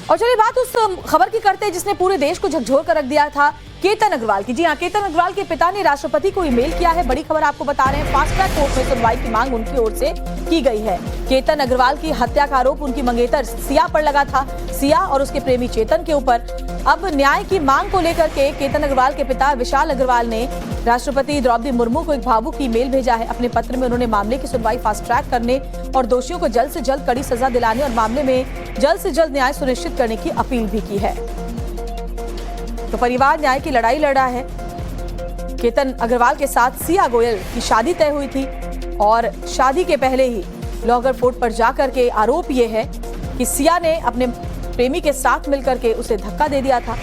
और चलिए बात उस खबर की करते हैं जिसने पूरे देश को झकझोर कर रख दिया था, केतन अग्रवाल की। जी हां, केतन अग्रवाल के पिता ने राष्ट्रपति को ईमेल किया है। बड़ी खबर आपको बता रहे हैं, फास्ट ट्रैक कोर्ट में सुनवाई की मांग उनकी ओर से की गई है। केतन अग्रवाल की हत्या का आरोप उनकी मंगेतर सिया पर लगा था। सिया और उसके प्रेमी चेतन के ऊपर अब न्याय की मांग को लेकर के केतन अग्रवाल के पिता विशाल अग्रवाल ने राष्ट्रपति द्रौपदी मुर्मू को एक भावुक ईमेल भेजा है। अपने पत्र में उन्होंने मामले की सुनवाई फास्ट ट्रैक करने और दोषियों को जल्द से जल्द कड़ी सजा दिलाने और मामले में जल्द से जल्द न्याय सुनिश्चित करने की अपील भी की है। तो परिवार न्याय की लड़ाई लड़ रहा है। केतन अग्रवाल के साथ सिया गोयल की शादी तय हुई थी और शादी के पहले ही लॉगर फोर्ट पर जाकर के आरोप ये है कि सिया ने अपने प्रेमी के साथ मिलकर के उसे धक्का दे दिया था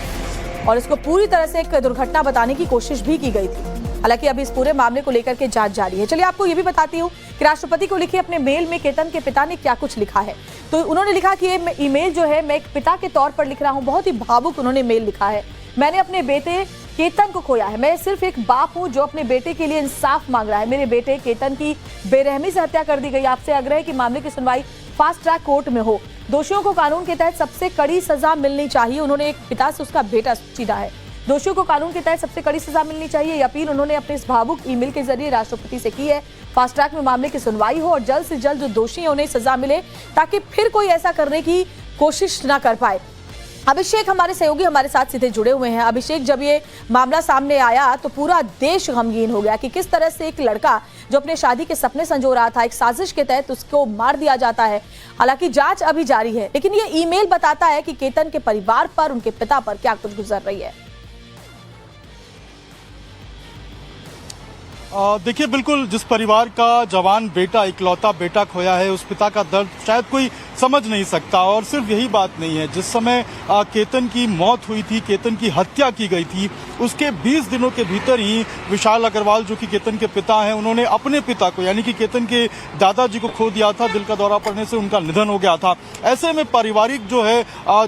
और इसको पूरी तरह से एक दुर्घटना बताने की कोशिश भी की गई थी। हालांकि अभी इस पूरे मामले को लेकर के जांच जारी है। चलिए आपको ये भी बताती हूँ कि राष्ट्रपति को लिखे अपने मेल में केतन के पिता ने क्या कुछ लिखा है। तो उन्होंने लिखा कि ये ईमेल जो है मैं एक पिता के तौर पर लिख रहा हूँ। बहुत ही भावुक उन्होंने मेल लिखा है। मैंने अपने बेटे केतन को खोया है। मैं सिर्फ एक बाप हूं जो अपने बेटे के लिए इंसाफ मांग रहा है। मेरे बेटे केतन की बेरहमी से हत्या कर दी गई। आपसे आग्रह है कि मामले की सुनवाई फास्ट ट्रैक कोर्ट में हो। दोषियों को कानून के तहत सबसे कड़ी सजा मिलनी चाहिए। उन्होंने एक पिता से उसका बेटा छीना है। दोषियों को कानून के तहत सबसे कड़ी सजा मिलनी चाहिए। ये अपील उन्होंने अपने इस भावुक ईमेल के जरिए राष्ट्रपति से की है। फास्ट ट्रैक में मामले की सुनवाई हो और जल्द से जल्द जो दोषी है उन्हें सजा मिले ताकि फिर कोई ऐसा करने की कोशिश न कर पाए। अभिषेक हमारे सहयोगी हमारे साथ सीधे जुड़े हुए हैं। अभिषेक, जब ये मामला सामने आया तो पूरा देश गमगीन हो गया कि किस तरह से एक लड़का जो अपने शादी के सपने संजो रहा था, एक साजिश के तहत उसको मार दिया जाता है। हालांकि जांच अभी जारी है, लेकिन ये ईमेल बताता है कि केतन के परिवार पर, उनके पिता पर क्या कुछ गुजर रही है। देखिए, बिल्कुल जिस परिवार का जवान बेटा, इकलौता बेटा खोया है, उस पिता का दर्द शायद कोई समझ नहीं सकता। और सिर्फ यही बात नहीं है, जिस समय केतन की मौत हुई थी, केतन की हत्या की गई थी, उसके 20 दिनों के भीतर ही विशाल अग्रवाल जो कि केतन के पिता हैं, उन्होंने अपने पिता को यानी कि केतन के दादाजी को खो दिया था। दिल का दौरा पड़ने से उनका निधन हो गया था। ऐसे में पारिवारिक जो है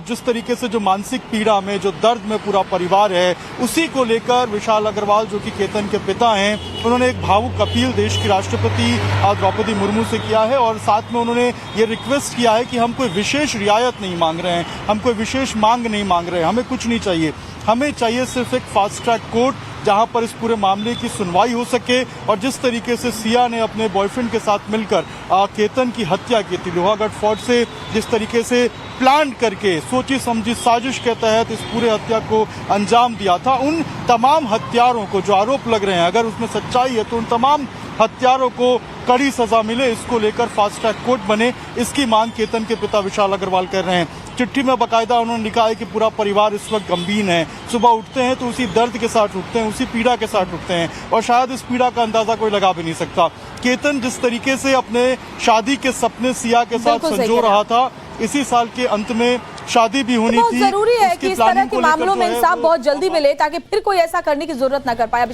जिस तरीके से जो मानसिक पीड़ा में, जो दर्द में पूरा परिवार है, उसी को लेकर विशाल अग्रवाल जो कि केतन के पिता हैं, उन्होंने एक भावुक अपील देश की राष्ट्रपति द्रौपदी मुर्मू से किया है और साथ में उन्होंने ये रिक्वेस्ट किया है कि हम कोई विशेष रियायत नहीं मांग रहे हैं, हम कोई विशेष मांग नहीं मांग रहे हैं, हमें कुछ नहीं चाहिए। हमें चाहिए सिर्फ एक फास्ट ट्रैक कोर्ट जहां पर इस पूरे मामले की सुनवाई हो सके। और जिस तरीके से सिया ने अपने बॉयफ्रेंड के साथ मिलकर केतन की हत्या की थी, लोहागढ़ फोर्ट से जिस तरीके से प्लान करके सोची समझी साजिश के तहत इस पूरे हत्या को अंजाम दिया था, उन तमाम हत्यारों को जो आरोप लग रहे हैं, अगर उसमें सच्चाई है तो उन तमाम हत्यारों को कड़ी सजा मिले, इसको लेकर फास्ट ट्रैक कोर्ट बने, इसकी मांग केतन के पिता विशाल अग्रवाल कर रहे हैं। चिट्ठी में बाकायदा उन्होंने लिखा है कि पूरा परिवार इस वक्त गमगीन है। सुबह उठते हैं तो उसी दर्द के साथ उठते हैं, उसी पीड़ा के साथ उठते हैं और शायद इस पीड़ा का अंदाजा कोई लगा भी नहीं सकता। केतन जिस तरीके से अपने शादी के सपने सिया के साथ संजो रहा था, इसी साल के अंत में शादी भी होनी थी। जरूरी है कि इस तरह के मामलों में इंसाफ बहुत जल्दी मिले ताकि फिर कोई ऐसा करने की जरूरत न कर पाए।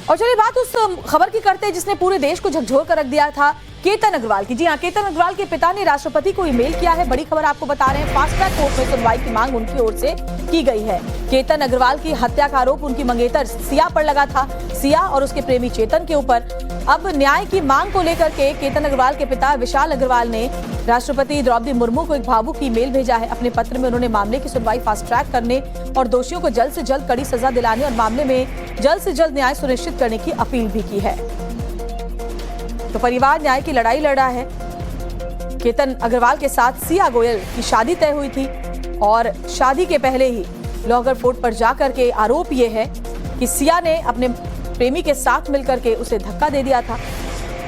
और चलिए बात उस खबर की करते हैं जिसने पूरे देश को झकझोर कर रख दिया था, केतन अग्रवाल की। जी हां, केतन अग्रवाल के पिता ने राष्ट्रपति को ईमेल किया है। बड़ी खबर आपको बता रहे हैं, फास्ट ट्रैक कोर्ट में सुनवाई की मांग उनकी ओर से की गई है। केतन अग्रवाल की हत्या का आरोप उनकी मंगेतर सिया पर लगा था। सिया और उसके प्रेमी चेतन के ऊपर अब न्याय की मांग को लेकर के केतन अग्रवाल के पिता विशाल अग्रवाल ने राष्ट्रपति द्रौपदी मुर्मू को एक भावुक ईमेल भेजा है। अपने पत्र में उन्होंने मामले की सुनवाई फास्ट ट्रैक करने और दोषियों को जल्द से जल्द कड़ी सजा दिलाने और मामले में जल्द से जल्द न्याय सुनिश्चित करने की अपील भी की है। तो परिवार न्याय की लड़ाई लड़ रहा है। केतन अग्रवाल के साथ सिया गोयल की शादी तय हुई थी और शादी के पहले ही लॉगर फोर्ट पर जाकर के आरोप ये है कि सिया ने अपने प्रेमी के साथ मिलकर के उसे धक्का दे दिया था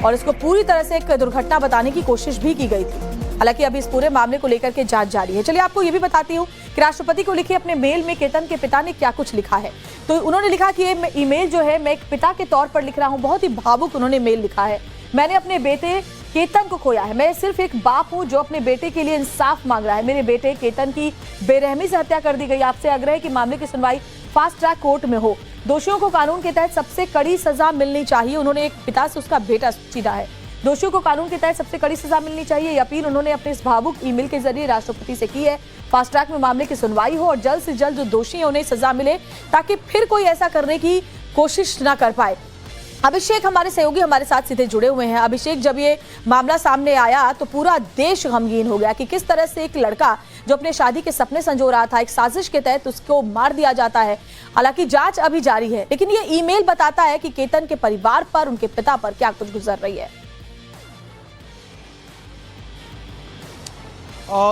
और इसको पूरी तरह से एक दुर्घटना बताने की कोशिश भी की गई थी। हालांकि अभी इस पूरे मामले को लेकर के जांच जारी है। चलिए आपको ये भी बताती हूँ कि राष्ट्रपति को लिखे अपने मेल में केतन के पिता ने क्या कुछ लिखा है। तो उन्होंने लिखा कि ये ईमेल जो है मैं एक पिता के तौर पर लिख रहा हूँ। बहुत ही भावुक उन्होंने मेल लिखा है। मैंने अपने बेटे केतन को खोया है। मैं सिर्फ एक बाप हूं जो अपने बेटे के लिए इंसाफ मांग रहा है। मेरे बेटे केतन की बेरहमी से हत्या कर दी गई। आपसे आग्रह है कि मामले की सुनवाई फास्ट ट्रैक कोर्ट में हो। दोषियों को कानून के तहत सबसे कड़ी सजा मिलनी चाहिए। उन्होंने एक पिता से उसका बेटा छीना है। दोषियों को कानून के तहत सबसे कड़ी सजा मिलनी चाहिए। ये अपील उन्होंने अपने इस भावुक ईमेल के जरिए राष्ट्रपति से की है। फास्ट ट्रैक में मामले की सुनवाई हो और जल्द से जल्द जो दोषी है उन्हें सजा मिले ताकि फिर कोई ऐसा करने की कोशिश न कर पाए। अभिषेक हमारे सहयोगी हमारे साथ सीधे जुड़े हुए हैं। अभिषेक, जब ये मामला सामने आया तो पूरा देश गमगीन हो गया कि किस तरह से एक लड़का जो अपने शादी के सपने संजो रहा था, एक साजिश के तहत उसको मार दिया जाता है। हालांकि जांच अभी जारी है, लेकिन ये ईमेल बताता है कि केतन के परिवार पर, उनके पिता पर क्या कुछ गुजर रही है।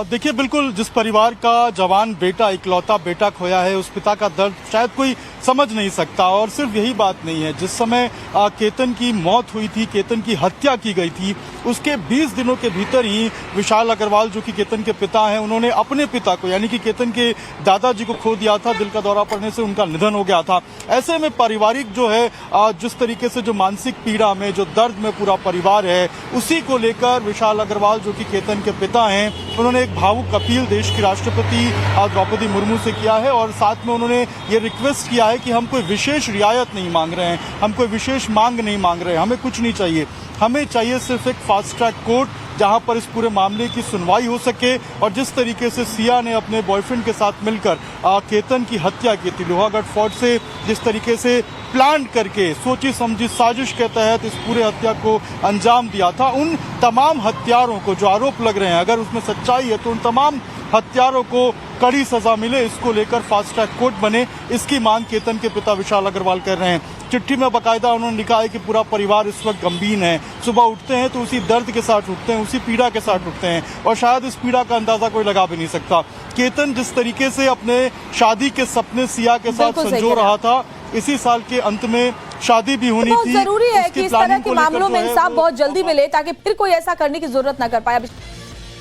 देखिए, बिल्कुल जिस परिवार का जवान बेटा, इकलौता बेटा खोया है, उस पिता का दर्द शायद कोई समझ नहीं सकता। और सिर्फ यही बात नहीं है, जिस समय केतन की मौत हुई थी, केतन की हत्या की गई थी, उसके 20 दिनों के भीतर ही विशाल अग्रवाल जो कि केतन के पिता हैं, उन्होंने अपने पिता को यानी कि केतन के दादाजी को खो दिया था। दिल का दौरा पड़ने से उनका निधन हो गया था। ऐसे में पारिवारिक जो है जिस तरीके से जो मानसिक पीड़ा में, जो दर्द में पूरा परिवार है, उसी को लेकर विशाल अग्रवाल जो कि केतन के पिता हैं, उन्होंने एक भावुक अपील देश की राष्ट्रपति द्रौपदी मुर्मू से किया है। और साथ में उन्होंने ये रिक्वेस्ट किया है कि हम कोई विशेष रियायत नहीं मांग रहे हैं, हम कोई विशेष मांग नहीं मांग रहे हैं, हमें कुछ नहीं चाहिए। हमें चाहिए सिर्फ एक फास्ट ट्रैक कोर्ट जहां पर इस पूरे मामले की सुनवाई हो सके। और जिस तरीके से सिया ने अपने बॉयफ्रेंड के साथ मिलकर केतन की हत्या की थी, लोहागढ़ फोर्ट से जिस तरीके से प्लान करके, सोची समझी साजिश के तहत इस पूरे हत्या को अंजाम दिया था, उन तमाम हत्यारों को जो आरोप लग रहे हैं, अगर उसमें सच्चाई है तो उन तमाम हत्यारों को कड़ी सजा मिले, इसको लेकर फास्ट ट्रैक कोर्ट बने, इसकी मांग केतन के पिता विशाल अग्रवाल कर रहे हैं। चिट्ठी में बाकायदा उन्होंने लिखा है कि पूरा परिवार इस वक्त गमगीन है। सुबह उठते हैं तो उसी दर्द के साथ उठते हैं, उसी पीड़ा के साथ उठते हैं, और शायद इस पीड़ा का अंदाजा कोई लगा भी नहीं सकता। केतन जिस तरीके से अपने शादी के सपने सिया के साथ संजो रहा था, इसी साल के अंत में शादी भी होनी थी। जरूरी है कि इस तरह के मामलों में इंसाफ बहुत जल्दी मिले, ताकि फिर कोई ऐसा करने की जरूरत न कर पाए।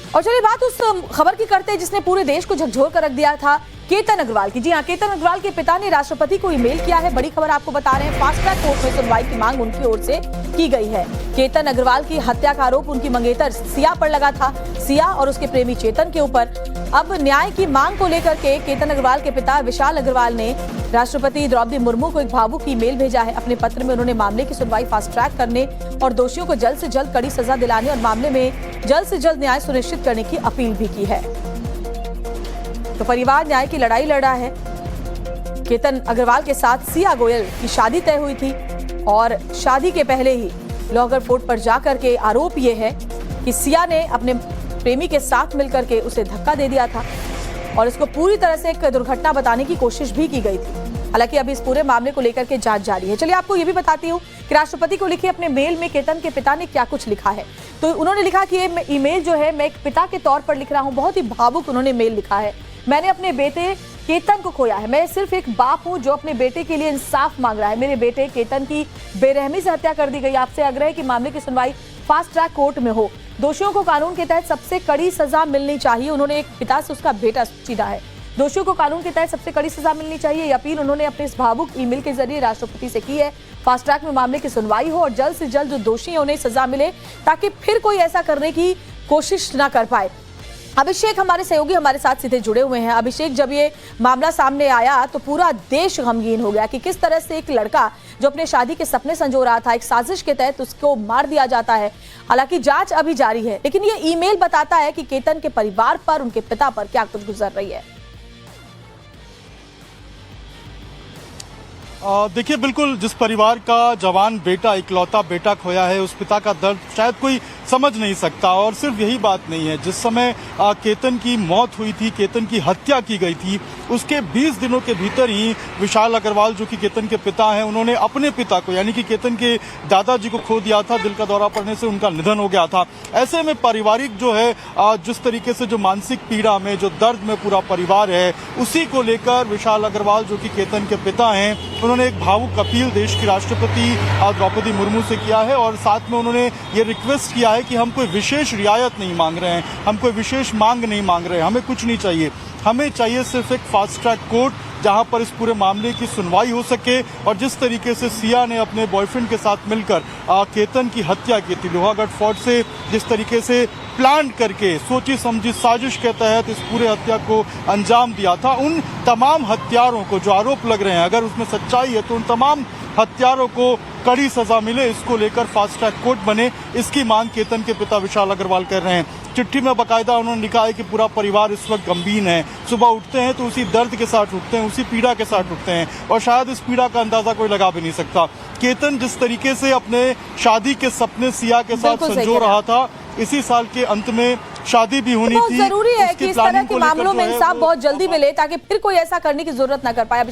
और चलिए बात उस खबर की करते हैं जिसने पूरे देश को झकझोर कर रख दिया था, केतन अग्रवाल की। जी हां, केतन अग्रवाल के पिता ने राष्ट्रपति को ईमेल किया है। बड़ी खबर आपको बता रहे हैं, फास्ट ट्रैक कोर्ट में सुनवाई की मांग उनकी ओर से की गई है। केतन अग्रवाल की हत्या का आरोप उनकी मंगेतर सिया पर लगा था, सिया और उसके प्रेमी चेतन के ऊपर। अब न्याय की मांग को लेकर के केतन अग्रवाल के पिता विशाल अग्रवाल ने राष्ट्रपति द्रौपदी मुर्मू को एक भावुक ईमेल भेजा है। अपने पत्र में उन्होंने मामले की सुनवाई फास्ट ट्रैक करने और दोषियों को जल्द से जल्द कड़ी सजा दिलाने और मामले में जल्द से जल्द न्याय सुनिश्चित करने की अपील भी की है। तो परिवार न्याय की लड़ाई लड़ रहा है। केतन अग्रवाल के साथ सिया गोयल की शादी तय हुई थी और शादी के पहले ही लोहागढ़ फोर्ट पर जाकर के आरोप ये है कि सिया ने अपने प्रेमी के साथ मिलकर के उसे धक्का दे दिया था और इसको पूरी तरह से एक दुर्घटना बताने की कोशिश भी की गई थी। हालांकि अभी इस पूरे मामले को लेकर के जांच जारी है। चलिए आपको ये भी बताती हूँ कि राष्ट्रपति को लिखे अपने मेल में केतन के पिता ने क्या कुछ लिखा है। तो उन्होंने लिखा कि ये ईमेल जो है मैं एक पिता के तौर पर लिख रहा हूँ। बहुत ही भावुक उन्होंने मेल लिखा है। मैंने अपने बेटे केतन को खोया है। मैं सिर्फ एक बाप हूं जो अपने बेटे के लिए इंसाफ मांग रहा है। मेरे बेटे केतन की बेरहमी से हत्या कर दी गई। आपसे आग्रह है कि मामले की सुनवाई फास्ट ट्रैक कोर्ट में हो। दोषियों को कानून के तहत सबसे कड़ी सजा मिलनी चाहिए। उन्होंने एक पिता से उसका बेटा छीना है। दोषियों को कानून के तहत सबसे कड़ी सजा मिलनी चाहिए। ये अपील उन्होंने अपने इस भावुक ईमेल के जरिए राष्ट्रपति से की है। फास्ट ट्रैक में मामले की सुनवाई हो और जल्द से जल्द जो दोषी है उन्हें सजा मिले, ताकि फिर कोई ऐसा करने की कोशिश न कर पाए। अभिषेक हमारे सहयोगी हमारे साथ सीधे जुड़े हुए हैं। अभिषेक, जब ये मामला सामने आया तो पूरा देश गमगीन हो गया कि किस तरह से एक लड़का जो अपने शादी के सपने संजो रहा था, एक साजिश के तहत उसको मार दिया जाता है। हालांकि जांच अभी जारी है, लेकिन ये ईमेल बताता है कि केतन के परिवार पर, उनके पिता पर क्या कुछ गुजर रही है। देखिए, बिल्कुल जिस परिवार का जवान बेटा, इकलौता बेटा खोया है, उस पिता का दर्द शायद कोई समझ नहीं सकता। और सिर्फ यही बात नहीं है, जिस समय केतन की मौत हुई थी, केतन की हत्या की गई थी, उसके 20 दिनों के भीतर ही विशाल अग्रवाल जो कि केतन के पिता हैं, उन्होंने अपने पिता को यानी कि केतन के दादाजी को खो दिया था। दिल का दौरा पड़ने से उनका निधन हो गया था। ऐसे में पारिवारिक जो है जिस तरीके से जो मानसिक पीड़ा में, जो दर्द में पूरा परिवार है, उसी को लेकर विशाल अग्रवाल जो कि केतन के पिता हैं, उन्होंने एक भावुक अपील देश की राष्ट्रपति द्रौपदी मुर्मू से किया है। और साथ में उन्होंने ये रिक्वेस्ट किया है कि हम कोई विशेष रियायत नहीं मांग रहे हैं, हम कोई विशेष मांग नहीं मांग रहे हैं, हमें कुछ नहीं चाहिए। हमें चाहिए सिर्फ एक फास्ट ट्रैक कोर्ट जहां पर इस पूरे मामले की सुनवाई हो सके। और जिस तरीके से सिया ने अपने बॉयफ्रेंड के साथ मिलकर केतन की हत्या की थी, लोहागढ़ फोर्ट से जिस तरीके से प्लान करके, सोची समझी साजिश के तहत इस पूरे हत्या को अंजाम दिया था, उन तमाम हत्यारों को जो आरोप लग रहे हैं, अगर उसमें सच्चाई है तो उन तमाम हत्यारों को कड़ी सजा मिले, इसको लेकर फास्ट ट्रैक कोर्ट बने, इसकी मांग केतन के पिता विशाल अग्रवाल कर रहे हैं। चिट्ठी में बाकायदा उन्होंने लिखा है कि पूरा परिवार इस वक्त गमगीन है। सुबह उठते हैं तो उसी दर्द के साथ उठते हैं, उसी पीड़ा के साथ उठते हैं, और शायद इस पीड़ा का अंदाजा कोई लगा भी नहीं सकता। केतन जिस तरीके से अपने शादी के सपने सिया के साथ संजो रहा था, इसी साल के अंत में शादी भी होनी बहुत थी। जरूरी है उसकी कि इस तरह प्लानिंग के को लेकर मामलों जो में है इंसाफ वो- बहुत जल्दी मिले ताकि फिर कोई ऐसा करने की जरूरत ना कर पाए।